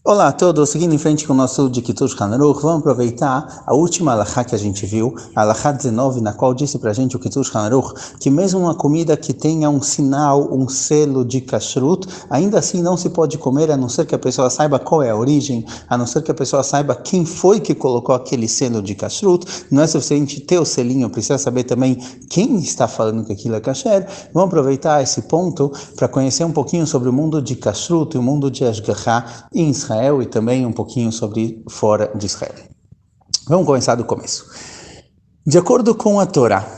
Olá a todos, seguindo em frente com o nosso de Kitush Hanaruch, vamos aproveitar a última alahá que a gente viu, a alahá 19, na qual disse pra gente o Kitush Hanaruch, que mesmo uma comida que tenha um sinal, um selo de kashrut, ainda assim não se pode comer, a não ser que a pessoa saiba qual é a origem, a não ser que a pessoa saiba quem foi que colocou aquele selo de kashrut. Não é suficiente ter o selinho, precisa saber também quem está falando que aquilo é kasher. Vamos aproveitar esse ponto para conhecer um pouquinho sobre o mundo de kashrut e o mundo de Ashgaha em Israel, e também um pouquinho sobre fora de Israel. Vamos começar do começo. De acordo com a Torá,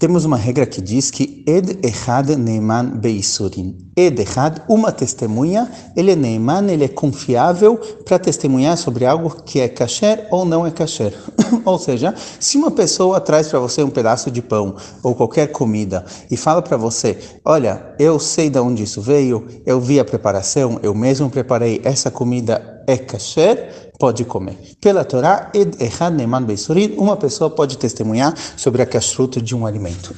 temos uma regra que diz que Ed Echad Neiman Beisurin. Ed Echad, uma testemunha, ele é Neiman, ele é confiável para testemunhar sobre algo que é kasher ou não é kasher. Ou seja, se uma pessoa traz para você um pedaço de pão ou qualquer comida e fala para você, olha, eu sei de onde isso veio, eu vi a preparação, eu mesmo preparei, essa comida é kasher, pode comer. Pela Torá, Ed Echad Neiman Beisurin, uma pessoa pode testemunhar sobre a kashrut de um alimento.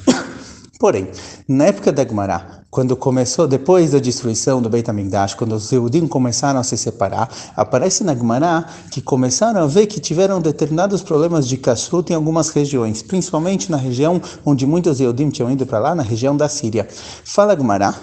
Porém, na época da Gemara, quando começou, depois da destruição do Beit HaMikdash, quando os Yehudim começaram a se separar, aparece na Gemara que começaram a ver que tiveram determinados problemas de kashrut em algumas regiões, principalmente na região onde muitos Yehudim tinham ido para lá, na região da Síria. Fala a Gemara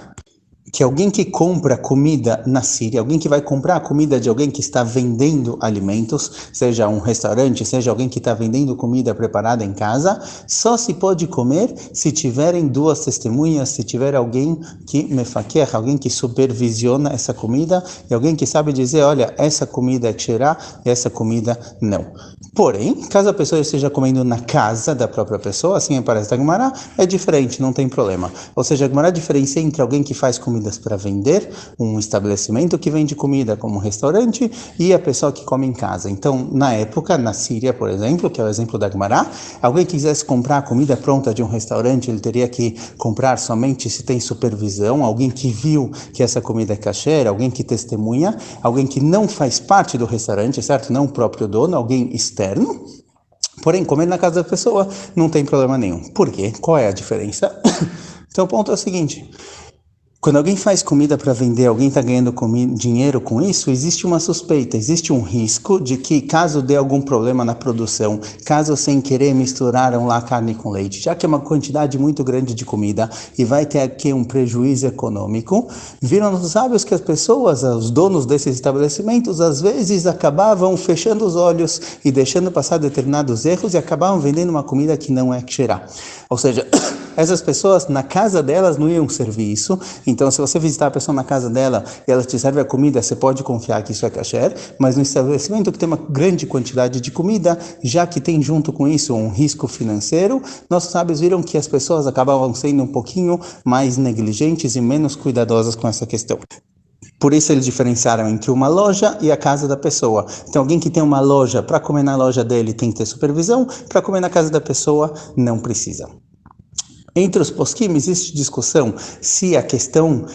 que alguém que compra comida na Síria, alguém que vai comprar a comida de alguém que está vendendo alimentos, seja um restaurante, seja alguém que está vendendo comida preparada em casa, só se pode comer se tiverem duas testemunhas, se tiver alguém que mefaquer, alguém que supervisiona essa comida e alguém que sabe dizer, olha, essa comida é ksherá e essa comida não. Porém, caso a pessoa esteja comendo na casa da própria pessoa, assim aparece na Gemara, é diferente, não tem problema. Ou seja, a Gemara diferencia entre alguém que faz comida para vender, um estabelecimento que vende comida como um restaurante, e a pessoa que come em casa. Então, na época, na Síria, por exemplo, que é o exemplo da Gemara, alguém que quisesse comprar a comida pronta de um restaurante, ele teria que comprar somente se tem supervisão, alguém que viu que essa comida é kasher, alguém que testemunha, alguém que não faz parte do restaurante, certo? Não o próprio dono, alguém externo. Porém, comer na casa da pessoa não tem problema nenhum. Por quê? Qual é a diferença? Então, o ponto é o seguinte: quando alguém faz comida para vender, alguém está ganhando dinheiro com isso, existe uma suspeita, existe um risco de que, caso dê algum problema na produção, caso sem querer misturaram lá carne com leite, já que é uma quantidade muito grande de comida e vai ter aqui um prejuízo econômico, viram os sábios que as pessoas, os donos desses estabelecimentos, às vezes acabavam fechando os olhos e deixando passar determinados erros e acabavam vendendo uma comida que não é ksherá. Ou seja, essas pessoas, na casa delas, não iam servir isso. Então, se você visitar a pessoa na casa dela e ela te serve a comida, você pode confiar que isso é kasher, mas no estabelecimento que tem uma grande quantidade de comida, já que tem junto com isso um risco financeiro, nossos sábios viram que as pessoas acabavam sendo um pouquinho mais negligentes e menos cuidadosas com essa questão. Por isso eles diferenciaram entre uma loja e a casa da pessoa. Então, alguém que tem uma loja, para comer na loja dele tem que ter supervisão, para comer na casa da pessoa não precisa. Entre os poskim existe discussão se a questão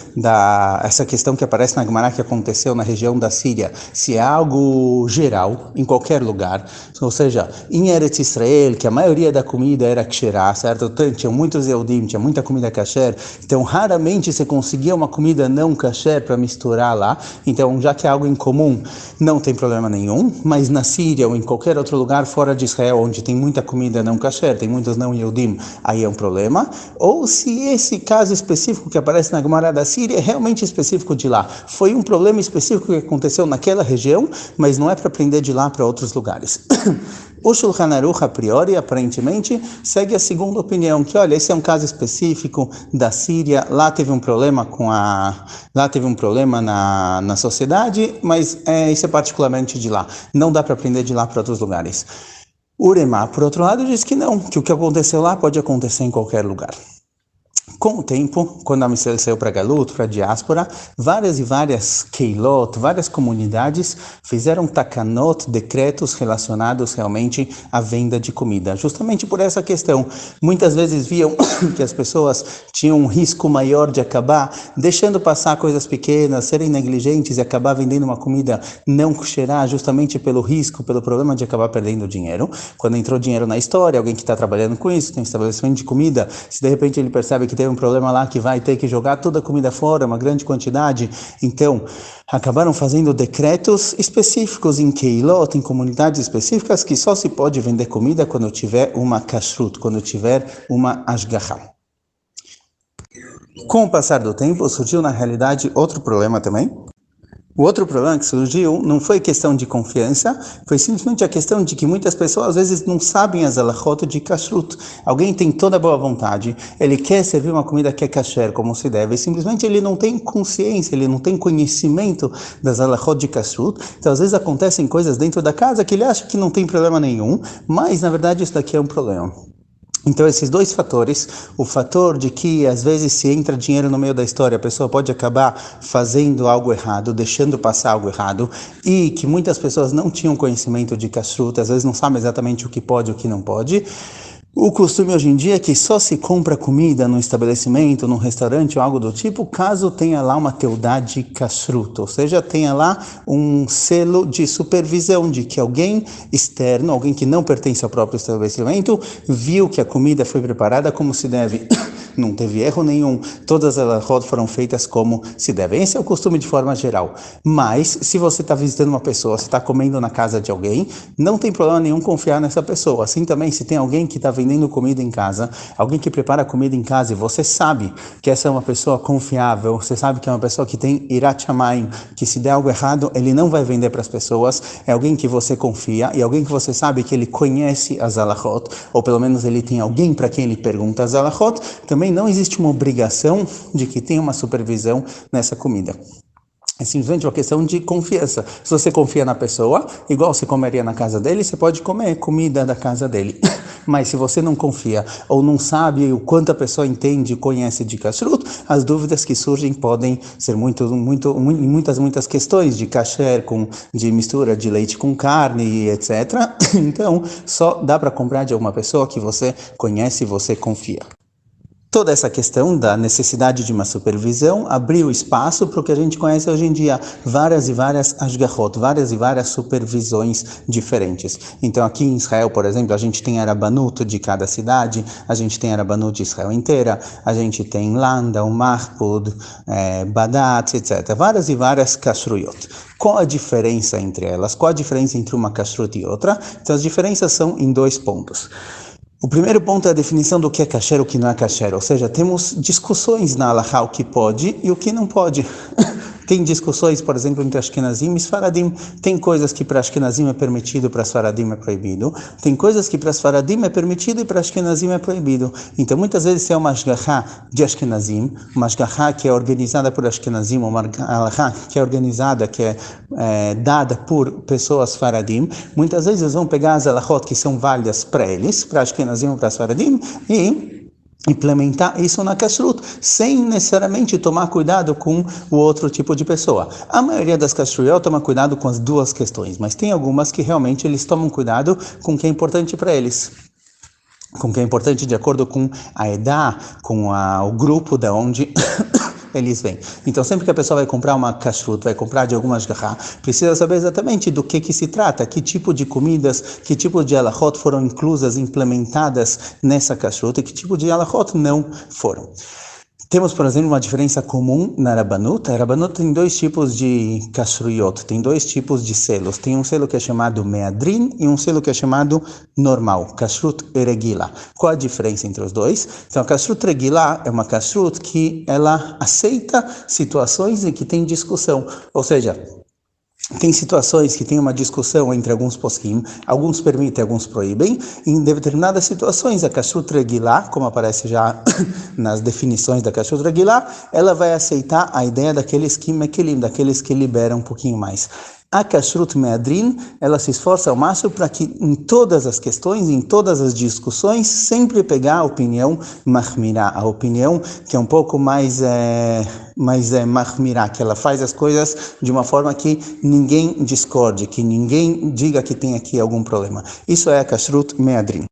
essa questão que aparece na Gemara que aconteceu na região da Síria, se é algo geral, em qualquer lugar, ou seja, em Eretz Israel, que a maioria da comida era ksherá, certo? Tinha muitos Yehudim, tinha muita comida kasher, então raramente você conseguia uma comida não kasher para misturar lá, então já que é algo incomum, não tem problema nenhum, mas na Síria ou em qualquer outro lugar fora de Israel, onde tem muita comida não kasher, tem muitos não Yehudim, aí é um problema. Ou se esse caso específico que aparece na Gemara da Síria é realmente específico de lá. Foi um problema específico que aconteceu naquela região, mas não é para aprender de lá para outros lugares. O Shulchan Aruch, a priori, aparentemente, segue a segunda opinião, que olha, esse é um caso específico da Síria, lá teve um problema na sociedade, mas isso é particularmente de lá. Não dá para aprender de lá para outros lugares. Uremá, por outro lado, diz que não, que o que aconteceu lá pode acontecer em qualquer lugar. Com o tempo, quando a Am Yisrael saiu para Galut, para a diáspora, várias e várias keilot, várias comunidades fizeram takanot, decretos relacionados realmente à venda de comida. Justamente por essa questão, muitas vezes viam que as pessoas tinham um risco maior de acabar deixando passar coisas pequenas, serem negligentes e acabar vendendo uma comida não ksherá, justamente pelo risco, pelo problema de acabar perdendo dinheiro. Quando entrou dinheiro na história, alguém que está trabalhando com isso, tem um estabelecimento de comida, se de repente ele percebe sabe que teve um problema lá que vai ter que jogar toda a comida fora, uma grande quantidade. Então, acabaram fazendo decretos específicos em Keilot, em comunidades específicas, que só se pode vender comida quando tiver uma kashrut, quando tiver uma ashgaha. Com o passar do tempo, surgiu na realidade outro problema também. O outro problema que surgiu não foi questão de confiança, foi simplesmente a questão de que muitas pessoas às vezes não sabem as halachot de kashrut. Alguém tem toda a boa vontade, ele quer servir uma comida que é kasher como se deve, e simplesmente ele não tem consciência, ele não tem conhecimento das halachot de kashrut. Então às vezes acontecem coisas dentro da casa que ele acha que não tem problema nenhum, mas na verdade isso daqui é um problema. Então esses dois fatores, o fator de que às vezes se entra dinheiro no meio da história, a pessoa pode acabar fazendo algo errado, deixando passar algo errado, e que muitas pessoas não tinham conhecimento de kashrut, às vezes não sabem exatamente o que pode e o que não pode. O costume hoje em dia é que só se compra comida num estabelecimento, num restaurante ou algo do tipo, caso tenha lá uma teudade kashrut, ou seja, tenha lá um selo de supervisão de que alguém externo, alguém que não pertence ao próprio estabelecimento, viu que a comida foi preparada como se deve. Não teve erro nenhum, todas as halachot foram feitas como se deve. Esse é o costume de forma geral. Mas, se você está visitando uma pessoa, você está comendo na casa de alguém, não tem problema nenhum confiar nessa pessoa. Assim também, se tem alguém que está vendendo comida em casa, alguém que prepara comida em casa, e você sabe que essa é uma pessoa confiável, você sabe que é uma pessoa que tem irat shamayim, que se der algo errado, ele não vai vender para as pessoas, é alguém que você confia, e alguém que você sabe que ele conhece as halachot, ou pelo menos ele tem alguém para quem ele pergunta as halachot, também não existe uma obrigação de que tenha uma supervisão nessa comida. É simplesmente uma questão de confiança. Se você confia na pessoa, igual você comeria na casa dele, você pode comer comida da casa dele. Mas se você não confia ou não sabe o quanto a pessoa entende e conhece de kashrut, as dúvidas que surgem podem ser muitas questões de kasher, de mistura de leite com carne, etc. Então, só dá para comprar de alguma pessoa que você conhece e você confia. Toda essa questão da necessidade de uma supervisão abriu espaço para o que a gente conhece hoje em dia, várias e várias ashgahot, várias e várias supervisões diferentes. Então aqui em Israel, por exemplo, a gente tem a Rabanut de cada cidade, a gente tem a Rabanut de Israel inteira, a gente tem Landa, o Mahpud, Badat, etc. Várias e várias kashruyot. Qual a diferença entre elas? Qual a diferença entre uma kashrut e outra? Então as diferenças são em 2 pontos. O primeiro ponto é a definição do que é kasher e o que não é kasher, ou seja, temos discussões na halachá, o que pode e o que não pode. Tem discussões, por exemplo, entre Ashkenazim e Sfaradim. Tem coisas que para Ashkenazim é permitido, para Sfaradim é proibido. Tem coisas que para Sfaradim é permitido e para Ashkenazim é proibido. Então, muitas vezes é uma ashgahá de Ashkenazim, uma ashgahá que é organizada por Ashkenazim, uma halachá que é organizada, que é dada por pessoas Sfaradim. Muitas vezes eles vão pegar as halachot que são válidas para eles, para Ashkenazim ou para Sfaradim, e implementar isso na kashrut, sem necessariamente tomar cuidado com o outro tipo de pessoa. A maioria das kashruyot toma cuidado com as 2 questões, mas tem algumas que realmente eles tomam cuidado com o que é importante para eles, com o que é importante de acordo com a edá, com o grupo da onde eles vêm. Então, sempre que a pessoa vai comprar uma kashrut, vai comprar de alguma ashgahá, precisa saber exatamente do que se trata, que tipo de comidas, que tipo de halachot foram inclusas, implementadas nessa kashrut e que tipo de halachot não foram. Temos, por exemplo, uma diferença comum na Rabanut. A Rabanut tem 2 tipos de kashruyot, tem 2 tipos de selos. Tem um selo que é chamado Meadrin e um selo que é chamado normal, kashrut regila. Qual a diferença entre os dois? Então, a kashrut regila é uma kashrut que ela aceita situações em que tem discussão, ou seja, tem situações que tem uma discussão entre alguns poskim, alguns permitem, alguns proíbem. Em determinadas situações, a kashrut regilá, como aparece já nas definições da kashrut regilá, ela vai aceitar a ideia daqueles que mekelim, daqueles que liberam um pouquinho mais. A kashrut meadrin, ela se esforça ao máximo para que em todas as questões, em todas as discussões, sempre pegar a opinião mahmirá, a opinião que é um pouco mais mahmirá, que ela faz as coisas de uma forma que ninguém discorde, que ninguém diga que tem aqui algum problema. Isso é a kashrut meadrin.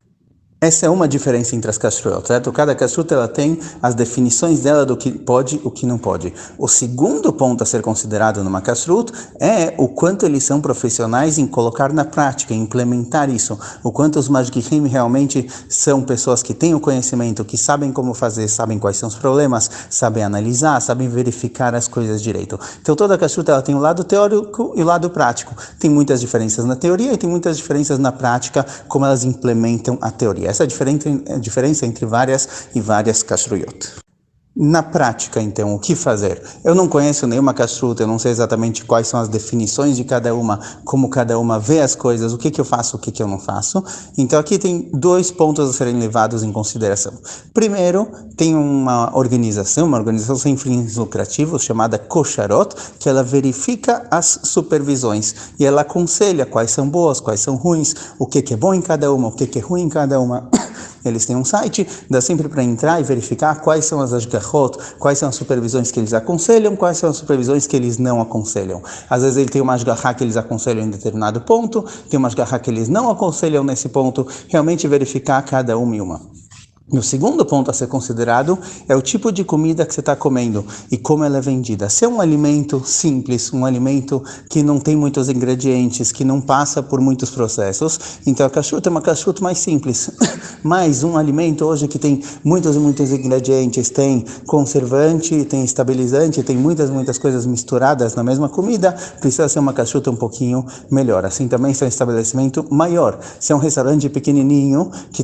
Essa é uma diferença entre as kashrut, certo? Cada kashrut ela tem as definições dela do que pode e o que não pode. O segundo ponto a ser considerado numa kashrut é o quanto eles são profissionais em colocar na prática, em implementar isso. O quanto os mashgichim realmente são pessoas que têm o conhecimento, que sabem como fazer, sabem quais são os problemas, sabem analisar, sabem verificar as coisas direito. Então toda kashrut ela tem o lado teórico e o lado prático. Tem muitas diferenças na teoria e tem muitas diferenças na prática, como elas implementam a teoria. Essa é a diferença entre várias e várias kashruyot. Na prática, então, o que fazer? Eu não conheço nenhuma kashrut, eu não sei exatamente quais são as definições de cada uma, como cada uma vê as coisas, o que eu faço, o que eu não faço. Então aqui tem dois pontos a serem levados em consideração. Primeiro, tem uma organização sem fins lucrativos, chamada Kosharot, que ela verifica as supervisões e ela aconselha quais são boas, quais são ruins, o que é bom em cada uma, o que é ruim em cada uma. Eles têm um site, dá sempre para entrar e verificar quais são as ashgachot, quais são as supervisões que eles aconselham, quais são as supervisões que eles não aconselham. Às vezes ele tem uma ashgachá que eles aconselham em determinado ponto, tem uma ashgachá que eles não aconselham nesse ponto, realmente verificar cada uma e uma. E o segundo ponto a ser considerado é o tipo de comida que você está comendo e como ela é vendida. Se é um alimento simples, um alimento que não tem muitos ingredientes, que não passa por muitos processos, então a kashrut é uma kashrut mais simples. Mas um alimento hoje que tem muitos e muitos ingredientes, tem conservante, tem estabilizante, tem muitas coisas misturadas na mesma comida, precisa ser uma kashrut um pouquinho melhor. Assim também se é um estabelecimento maior. Se é um restaurante pequenininho que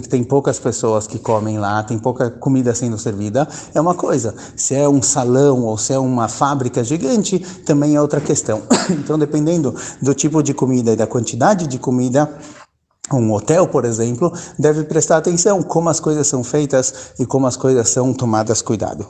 tem poucas pessoas que comem lá, tem pouca comida sendo servida, é uma coisa. Se é um salão ou se é uma fábrica gigante, também é outra questão. Então, dependendo do tipo de comida e da quantidade de comida, um hotel, por exemplo, deve prestar atenção como as coisas são feitas e como as coisas são tomadas cuidado.